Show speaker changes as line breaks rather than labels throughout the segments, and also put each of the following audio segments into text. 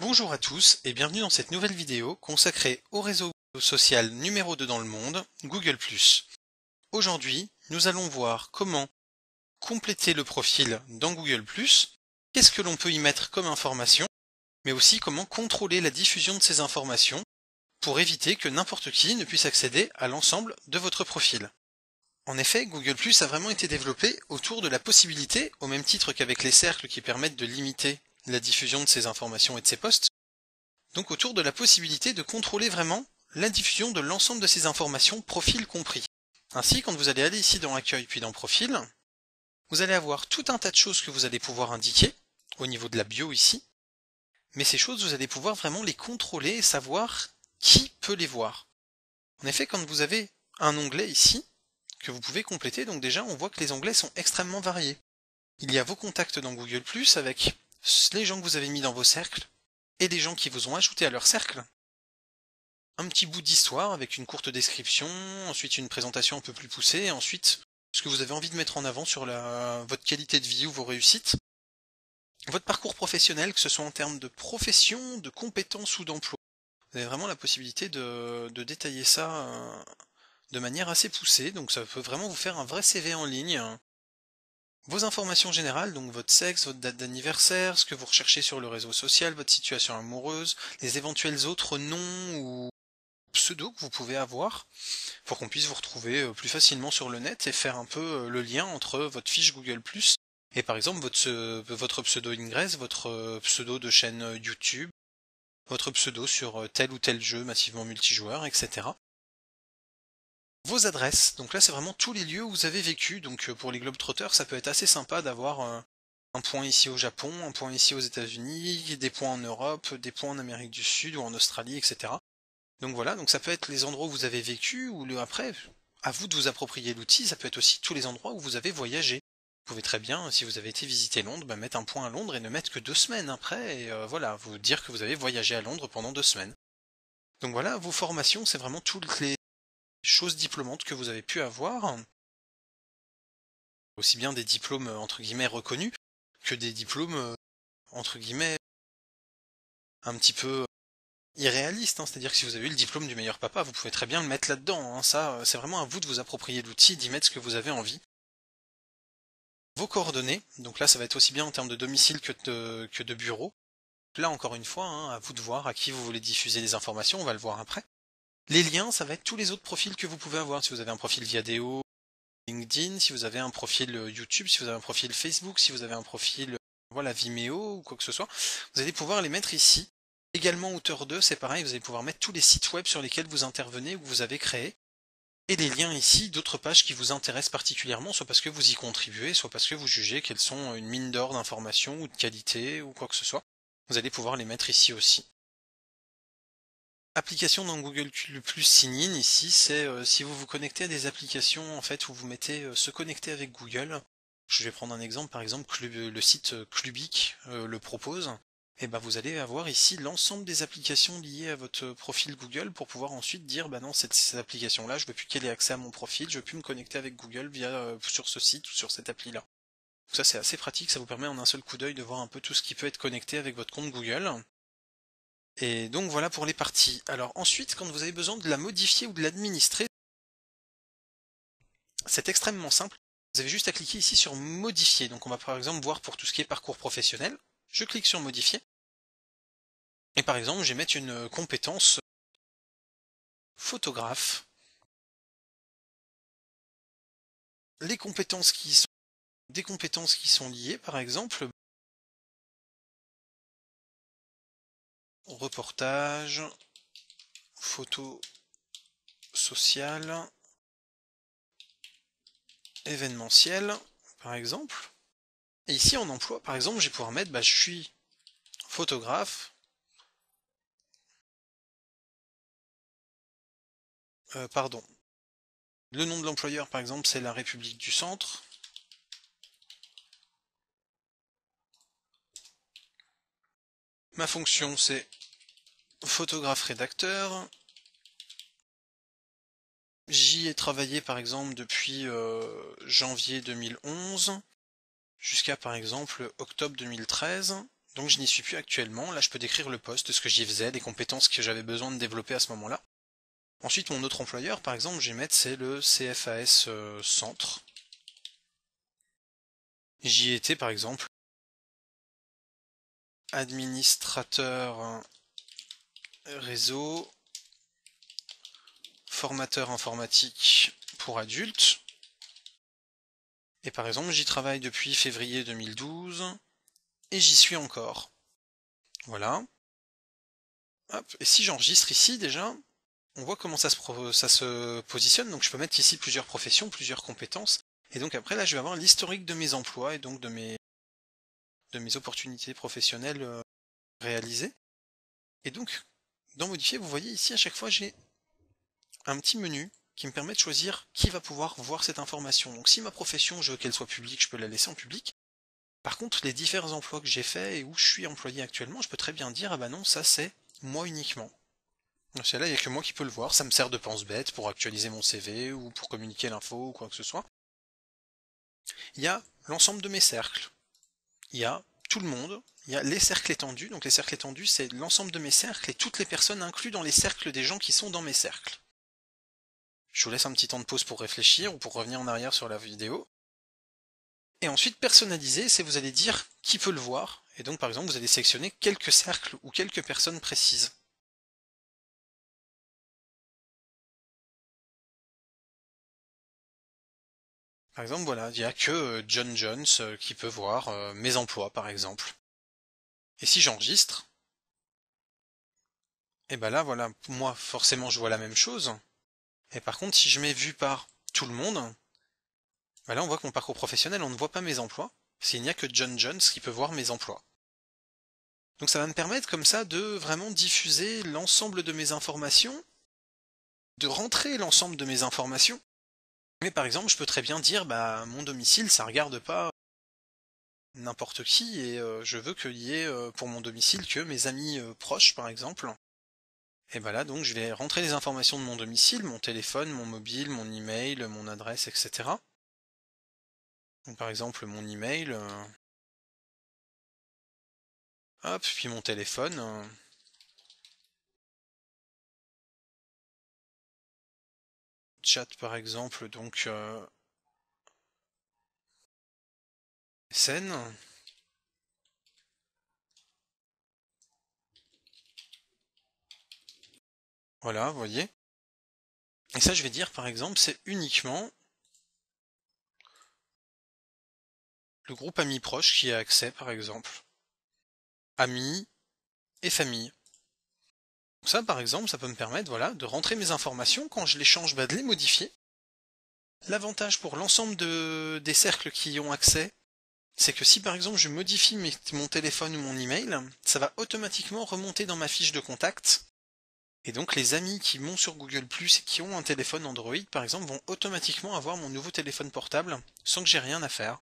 Bonjour à tous et bienvenue dans cette nouvelle vidéo consacrée au réseau social numéro 2 dans le monde, Google+. Aujourd'hui, nous allons voir comment compléter le profil dans Google+, qu'est-ce que l'on peut y mettre comme information, mais aussi comment contrôler la diffusion de ces informations pour éviter que n'importe qui ne puisse accéder à l'ensemble de votre profil. En effet, Google+ a vraiment été développé autour de la possibilité, au même titre qu'avec les cercles qui permettent de limiter la diffusion de ces informations et de ces posts, donc autour de la possibilité de contrôler vraiment la diffusion de l'ensemble de ces informations, profil compris. Ainsi, quand vous allez aller ici dans Accueil puis dans Profil, vous allez avoir tout un tas de choses que vous allez pouvoir indiquer, au niveau de la bio ici, mais ces choses, vous allez pouvoir vraiment les contrôler et savoir qui peut les voir. En effet, quand vous avez un onglet ici, que vous pouvez compléter, donc déjà on voit que les onglets sont extrêmement variés. Il y a vos contacts dans Google+, avec les gens que vous avez mis dans vos cercles, et les gens qui vous ont ajouté à leur cercle. Un petit bout d'histoire avec une courte description, ensuite une présentation un peu plus poussée, et ensuite ce que vous avez envie de mettre en avant sur votre qualité de vie ou vos réussites. Votre parcours professionnel, que ce soit en termes de profession, de compétences ou d'emploi. Vous avez vraiment la possibilité de détailler ça de manière assez poussée, donc ça peut vraiment vous faire un vrai CV en ligne. Vos informations générales, donc votre sexe, votre date d'anniversaire, ce que vous recherchez sur le réseau social, votre situation amoureuse, les éventuels autres noms ou pseudos que vous pouvez avoir, pour qu'on puisse vous retrouver plus facilement sur le net et faire un peu le lien entre votre fiche Google+, et par exemple votre pseudo Ingress, votre pseudo de chaîne YouTube, votre pseudo sur tel ou tel jeu massivement multijoueur, etc. Vos adresses, donc là c'est vraiment tous les lieux où vous avez vécu, donc pour les Globetrotters ça peut être assez sympa d'avoir un point ici au Japon, un point ici aux États-Unis, des points en Europe, des points en Amérique du Sud ou en Australie, etc. Donc voilà, donc ça peut être les endroits où vous avez vécu, ou après, à vous de vous approprier l'outil, ça peut être aussi tous les endroits où vous avez voyagé. Vous pouvez très bien, si vous avez été visiter Londres, mettre un point à Londres et ne mettre que 2 semaines après, et voilà, vous dire que vous avez voyagé à Londres pendant 2 semaines. Donc voilà, vos formations, c'est vraiment toutes les choses diplômantes que vous avez pu avoir, aussi bien des diplômes entre guillemets reconnus, que des diplômes entre guillemets un petit peu irréalistes, hein. C'est-à-dire que si vous avez eu le diplôme du meilleur papa, vous pouvez très bien le mettre là-dedans, hein. Ça, c'est vraiment à vous de vous approprier l'outil, d'y mettre ce que vous avez envie. Vos coordonnées, donc là ça va être aussi bien en termes de domicile que de bureau. Là encore une fois, hein, à vous de voir à qui vous voulez diffuser les informations, on va le voir après. Les liens, ça va être tous les autres profils que vous pouvez avoir. Si vous avez un profil Viadeo, LinkedIn, si vous avez un profil YouTube, si vous avez un profil Facebook, si vous avez un profil voilà, Vimeo ou quoi que ce soit, vous allez pouvoir les mettre ici. Également Auteur 2, c'est pareil, vous allez pouvoir mettre tous les sites web sur lesquels vous intervenez ou que vous avez créé. Et les liens ici d'autres pages qui vous intéressent particulièrement, soit parce que vous y contribuez, soit parce que vous jugez qu'elles sont une mine d'or d'informations ou de qualité ou quoi que ce soit. Vous allez pouvoir les mettre ici aussi. Application dans Google Plus Sign-in, ici, c'est si vous vous connectez à des applications en fait où vous mettez se connecter avec Google. Je vais prendre un exemple, par exemple le site Clubic le propose. Et ben vous allez avoir ici l'ensemble des applications liées à votre profil Google pour pouvoir ensuite dire bah non cette application là je veux plus qu'elle ait accès à mon profil, je veux plus me connecter avec Google via sur ce site ou sur cette appli là. Donc ça c'est assez pratique, ça vous permet en un seul coup d'œil de voir un peu tout ce qui peut être connecté avec votre compte Google. Et donc voilà pour les parties. Alors ensuite, quand vous avez besoin de la modifier ou de l'administrer, c'est extrêmement simple. Vous avez juste à cliquer ici sur modifier. Donc on va par exemple voir pour tout ce qui est parcours professionnel. Je clique sur modifier. Et par exemple, je vais mettre une compétence photographe. Les compétences qui sont des compétences qui sont liées, par exemple, reportage, photo sociale, événementiel, par exemple. Et ici en emploi, par exemple, je vais pouvoir mettre je suis photographe. Pardon. Le nom de l'employeur, par exemple, c'est la République du Centre. Ma fonction, c'est photographe-rédacteur. J'y ai travaillé, par exemple, depuis janvier 2011 jusqu'à, par exemple, octobre 2013. donc je n'y suis plus actuellement. Là, je peux décrire le poste, ce que j'y faisais, les compétences que j'avais besoin de développer à ce moment-là. Ensuite, mon autre employeur, par exemple, je vais mettre, c'est le CFAS Centre. J'y étais, par exemple, administrateur réseau, formateur informatique pour adultes. Et par exemple, j'y travaille depuis février 2012 et j'y suis encore. Voilà. Hop. Et si j'enregistre ici déjà, on voit comment ça se positionne. Donc je peux mettre ici plusieurs professions, plusieurs compétences. Et donc après là, je vais avoir l'historique de mes emplois et donc de mes opportunités professionnelles réalisées. Et donc, dans Modifier, vous voyez ici à chaque fois j'ai un petit menu qui me permet de choisir qui va pouvoir voir cette information. Donc si ma profession, je veux qu'elle soit publique, je peux la laisser en public. Par contre, les différents emplois que j'ai faits et où je suis employé actuellement, je peux très bien dire, ah bah non, ça c'est moi uniquement. Donc là, il n'y a que moi qui peux le voir, ça me sert de pense-bête pour actualiser mon CV ou pour communiquer l'info ou quoi que ce soit. Il y a l'ensemble de mes cercles. Il y a tout le monde, il y a les cercles étendus. Donc les cercles étendus, c'est l'ensemble de mes cercles et toutes les personnes incluses dans les cercles des gens qui sont dans mes cercles. Je vous laisse un petit temps de pause pour réfléchir ou pour revenir en arrière sur la vidéo. Et ensuite, personnaliser, c'est vous allez dire qui peut le voir. Et donc, par exemple, vous allez sélectionner quelques cercles ou quelques personnes précises. Par exemple, voilà, il n'y a que John Jones qui peut voir mes emplois, par exemple. Et si j'enregistre, et ben là, voilà, moi, forcément, je vois la même chose. Et par contre, si je mets vu par tout le monde, ben là, on voit que mon parcours professionnel, on ne voit pas mes emplois, parce qu'il n'y a que John Jones qui peut voir mes emplois. Donc ça va me permettre comme ça de vraiment diffuser l'ensemble de mes informations, de rentrer l'ensemble de mes informations. Mais par exemple, je peux très bien dire, bah mon domicile, ça regarde pas n'importe qui et je veux qu'il y ait pour mon domicile que mes amis proches, par exemple. Et bah là, donc je vais rentrer les informations de mon domicile, mon téléphone, mon mobile, mon email, mon adresse, etc. Donc par exemple mon email, hop, puis mon téléphone. Chat par exemple, donc scène. Voilà, vous voyez. Et ça, je vais dire par exemple, c'est uniquement le groupe amis proches qui a accès, par exemple. Amis et famille. Donc ça, par exemple, ça peut me permettre, voilà, de rentrer mes informations. Quand je les change, bah, de les modifier. L'avantage pour l'ensemble des cercles qui y ont accès, c'est que si par exemple je modifie mon téléphone ou mon email, ça va automatiquement remonter dans ma fiche de contact. Et donc les amis qui m'ont sur Google+, et qui ont un téléphone Android par exemple, vont automatiquement avoir mon nouveau téléphone portable sans que j'ai rien à faire.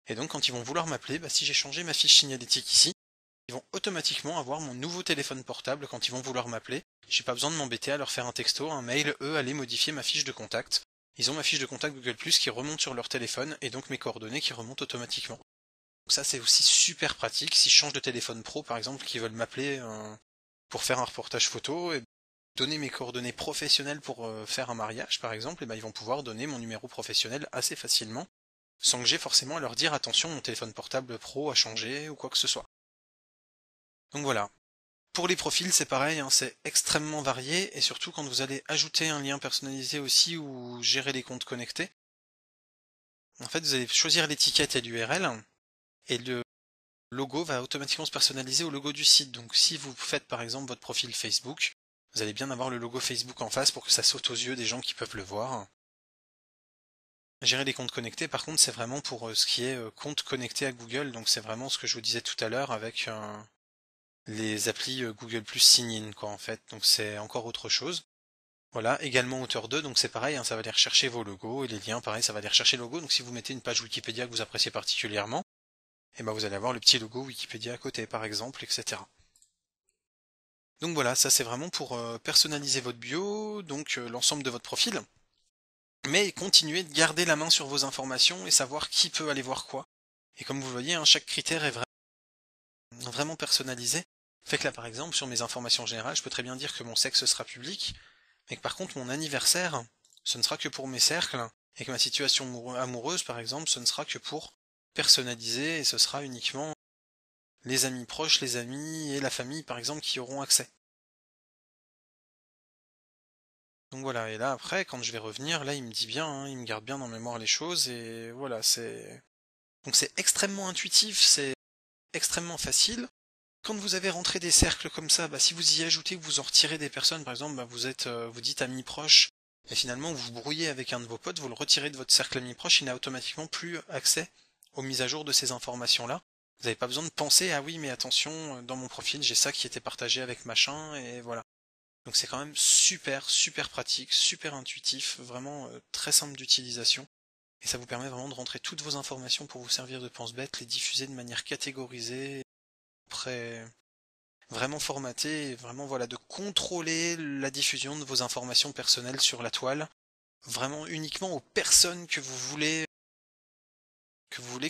Et donc quand ils vont vouloir m'appeler, bah, si j'ai changé ma fiche signalétique ici, ils vont automatiquement avoir mon nouveau téléphone portable quand ils vont vouloir m'appeler. J'ai pas besoin de m'embêter à leur faire un texto, un mail, eux aller modifier ma fiche de contact. Ils ont ma fiche de contact Google+, qui remonte sur leur téléphone, et donc mes coordonnées qui remontent automatiquement. Donc ça c'est aussi super pratique, si je change de téléphone pro par exemple, qui veulent m'appeler pour faire un reportage photo, et donner mes coordonnées professionnelles pour faire un mariage par exemple, et ben ils vont pouvoir donner mon numéro professionnel assez facilement, sans que j'ai forcément à leur dire attention mon téléphone portable pro a changé ou quoi que ce soit. Donc voilà. Pour les profils, c'est pareil, hein, c'est extrêmement varié, et surtout quand vous allez ajouter un lien personnalisé aussi ou gérer les comptes connectés, en fait vous allez choisir l'étiquette et l'URL, et le logo va automatiquement se personnaliser au logo du site. Donc si vous faites par exemple votre profil Facebook, vous allez bien avoir le logo Facebook en face pour que ça saute aux yeux des gens qui peuvent le voir. Gérer les comptes connectés, par contre, c'est vraiment pour ce qui est compte connecté à Google, donc c'est vraiment ce que je vous disais tout à l'heure avec les applis Google Plus Sign-in, quoi, en fait. Donc c'est encore autre chose. Voilà, également auteur 2, donc c'est pareil, hein, ça va aller rechercher vos logos, et les liens, pareil, ça va aller rechercher le logo. Donc si vous mettez une page Wikipédia que vous appréciez particulièrement, et ben vous allez avoir le petit logo Wikipédia à côté, par exemple, etc. Donc voilà, ça c'est vraiment pour personnaliser votre bio, donc l'ensemble de votre profil, mais continuer de garder la main sur vos informations et savoir qui peut aller voir quoi. Et comme vous le voyez, hein, chaque critère est vraiment vraiment personnalisé fait que là, par exemple, sur mes informations générales, je peux très bien dire que mon sexe sera public, mais que par contre, mon anniversaire, ce ne sera que pour mes cercles, et que ma situation amoureuse, par exemple, ce ne sera que pour personnaliser, et ce sera uniquement les amis proches, les amis et la famille, par exemple, qui auront accès. Donc voilà, et là après, quand je vais revenir, là il me dit bien, hein, il me garde bien en mémoire les choses, et voilà, c'est... Donc c'est extrêmement intuitif, c'est extrêmement facile. Quand vous avez rentré des cercles comme ça, si vous y ajoutez que vous en retirez des personnes, par exemple, vous dites amis proches, et finalement vous vous brouillez avec un de vos potes, vous le retirez de votre cercle amis proche, il n'a automatiquement plus accès aux mises à jour de ces informations-là. Vous n'avez pas besoin de penser, ah oui mais attention, dans mon profil j'ai ça qui était partagé avec machin, et voilà. Donc c'est quand même super pratique, super intuitif, vraiment très simple d'utilisation. Et ça vous permet vraiment de rentrer toutes vos informations pour vous servir de pense-bête, les diffuser de manière catégorisée, après vraiment formatée, vraiment voilà, de contrôler la diffusion de vos informations personnelles sur la toile, vraiment uniquement aux personnes que vous voulez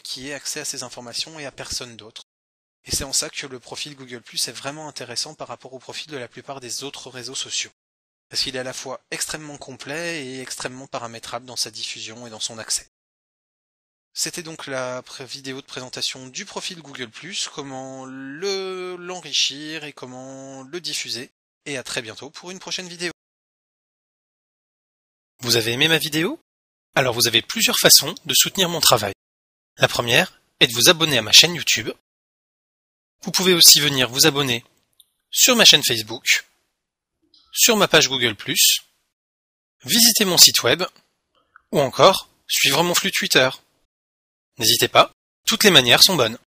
qui aient accès à ces informations et à personne d'autre. Et c'est en ça que le profil Google+ est vraiment intéressant par rapport au profil de la plupart des autres réseaux sociaux. Parce qu'il est à la fois extrêmement complet et extrêmement paramétrable dans sa diffusion et dans son accès. C'était donc la vidéo de présentation du profil Google+, comment l'enrichir et comment le diffuser. Et à très bientôt pour une prochaine vidéo. Vous avez aimé ma vidéo? Alors vous avez plusieurs façons de soutenir mon travail. La première est de vous abonner à ma chaîne YouTube. Vous pouvez aussi venir vous abonner sur ma chaîne Facebook, sur ma page Google+, visiter mon site web, ou encore suivre mon flux Twitter. N'hésitez pas, toutes les manières sont bonnes.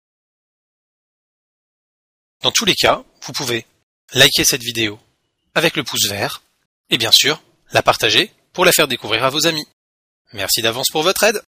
Dans tous les cas, vous pouvez liker cette vidéo avec le pouce vert, et bien sûr, la partager pour la faire découvrir à vos amis. Merci d'avance pour votre aide.